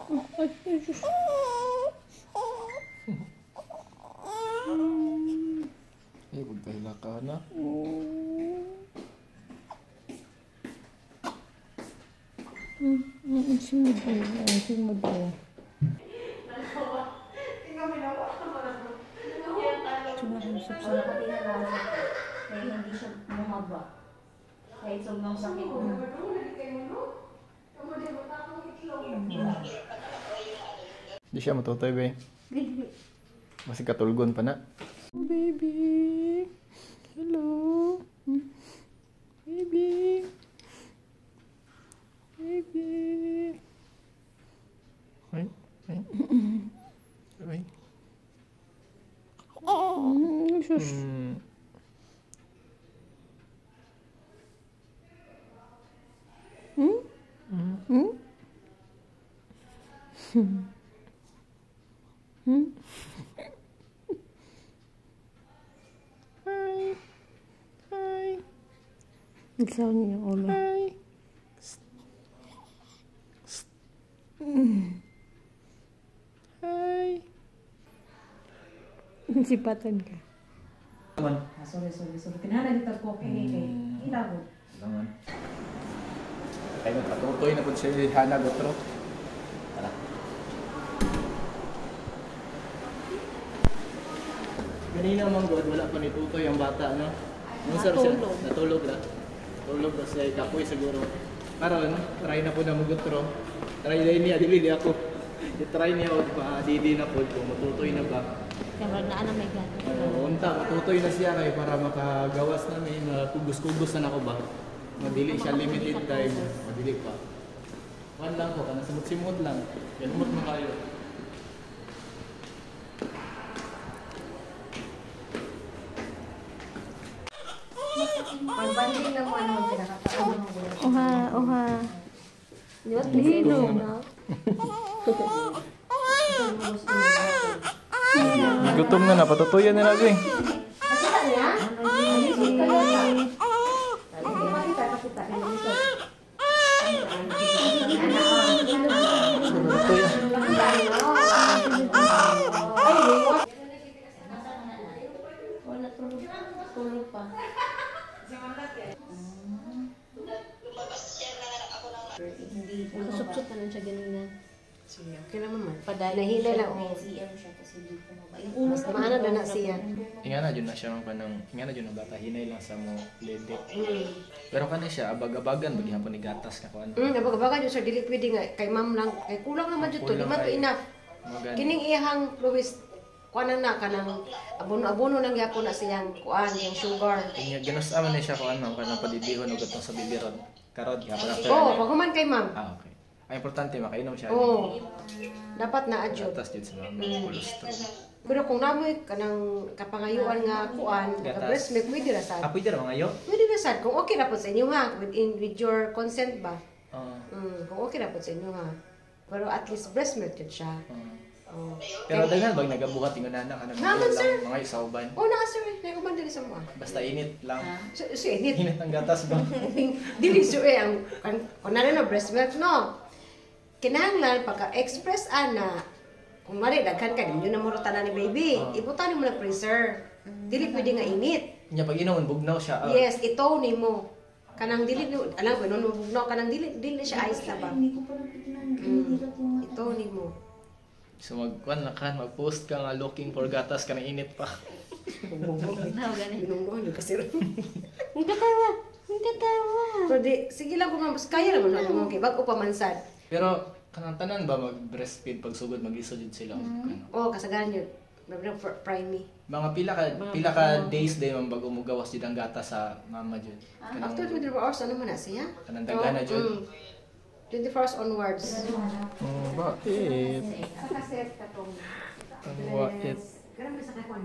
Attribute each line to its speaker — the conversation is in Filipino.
Speaker 1: Ay, ay, Diyos.
Speaker 2: Eh, magdahila ka na.
Speaker 1: Simod mo. Simod mo. Sumakusap sa
Speaker 3: kaya hindi siya bumaba. Kahit sobrang sakit ko.
Speaker 2: Di siya matutoy, be. Masih katulgon pa na. Oh, baby. Hello. Baby. Baby. Ay, ay. Ay.
Speaker 1: Sus.
Speaker 2: Hi. Hi.
Speaker 1: Nagsaw niya yung ulo.
Speaker 2: Hi. Hi.
Speaker 1: Sipatan ka.
Speaker 3: Sorry. Kinahalan dito ko kay ilago.
Speaker 2: Langan. Ay, magpatutoy na po si Hana Gotro. Tara. Kanina mang God, wala pa ni Tutoy ang bata, no?
Speaker 1: Natulog.
Speaker 2: Natulog na. Natulog na sa kapoy siguro. Karon, try na po na mag-Gotro. Try na niya, dili ako. I-try niya o pa-didi na po kung matutoy na ba.
Speaker 1: Kaya na may gato.
Speaker 2: Unta, matutoy na siya kay para makagawas namin, kugos-kugos na ako ba. Madili siya limited time, madili pa. One lang po, kana simot-simot lang. Ganumot mo kayo.
Speaker 3: Pag-banding na mo ano pinakataon mo.
Speaker 1: Oha.
Speaker 3: Di ba?
Speaker 1: Hilo.
Speaker 2: Gutom na na, patutuyan na natin.
Speaker 3: Nakita niya? Pakita.
Speaker 1: Wala tulog pa. Nakasupsop na lang siya ganina.
Speaker 4: Siya, okay lang naman.
Speaker 1: Nahila lang.
Speaker 3: CM siya kasi dito mo ba?
Speaker 4: Mas maano na siya.
Speaker 2: Ingana dyan na siya ng panang, ingana dyan ang bata, hinay lang sa mo lede. Pero kani siya, abag-abagan, baghihapon ni gatas na kuan.
Speaker 4: Nabaga yun sir, dili pwede nga, kay ma'am lang, kay kulang naman dito, di man to enough. Kining iyahang Luis, kuan na kanang abono nang gyapon na siyang kuan, yung sugar.
Speaker 2: Inya ginus-aman ni siya kuan ma'am, kanang padidihon ug gatong sa bibiron. Karod gihapon after.
Speaker 4: Oo, paghuman kay ma'am.
Speaker 2: Ah, okay. Ang importante makainom siya.
Speaker 4: Oo. Dapat na adyo.
Speaker 2: Gatas jud sa mga cholesterol.
Speaker 4: Pero kung namoy kanang kapangayuan nga kuan, breast milk pwede ra sad.
Speaker 2: Apoy dira mga yo.
Speaker 4: Pwede ra sad kung okay ra po sa inyo ha, with your consent ba.
Speaker 2: Ah.
Speaker 4: Kung okay ra po sa inyo ha. Pero at least breast milk yun siya. Oh.
Speaker 2: Pero daghan bag nagabuhat ingon na kanang
Speaker 4: Naman, sir.
Speaker 2: mga isauban.
Speaker 4: Oh, na sir, na uban dili sa mo.
Speaker 2: Basta init lang.
Speaker 4: So init.
Speaker 2: Init ang gatas ba?
Speaker 4: Dili so ang kunana na breast milk no. Kinahanglan pagka-express ana kung mali daghan ka dinyo na muro tanan ni baby, ibutan mo na freezer. Dili pwede nga init.
Speaker 2: Nya pag inom bugnaw siya.
Speaker 4: Yes, ito nimo. Kanang dili alam ko no bugnaw kanang dili siya ice na ba.
Speaker 3: Hindi ko pa napitinan.
Speaker 4: Ito nimo.
Speaker 2: So magkuan na kan mag-post ka nga looking for gatas kanang init pa.
Speaker 4: Binungguhan yung kasi rin.
Speaker 1: Ang katawa.
Speaker 4: Pero di, sige lang kung mas kaya naman na naman kay bago pa mansad.
Speaker 2: Pero kanang tanan ba mag-breastfeed pag sugod mag-isod jud sila?
Speaker 4: Oo, kasagaran yun. Mabili prime me.
Speaker 2: Mga pila ka days din man bago mo gawas jud ang gatas sa mama jud.
Speaker 4: After 24 hours, ano man na siya?
Speaker 2: Kanang dagana jud.
Speaker 4: 24 hours onwards.
Speaker 2: Oh, bakit?
Speaker 4: Sa kaset katong.
Speaker 2: Ang wait.
Speaker 4: Karami sa kakon.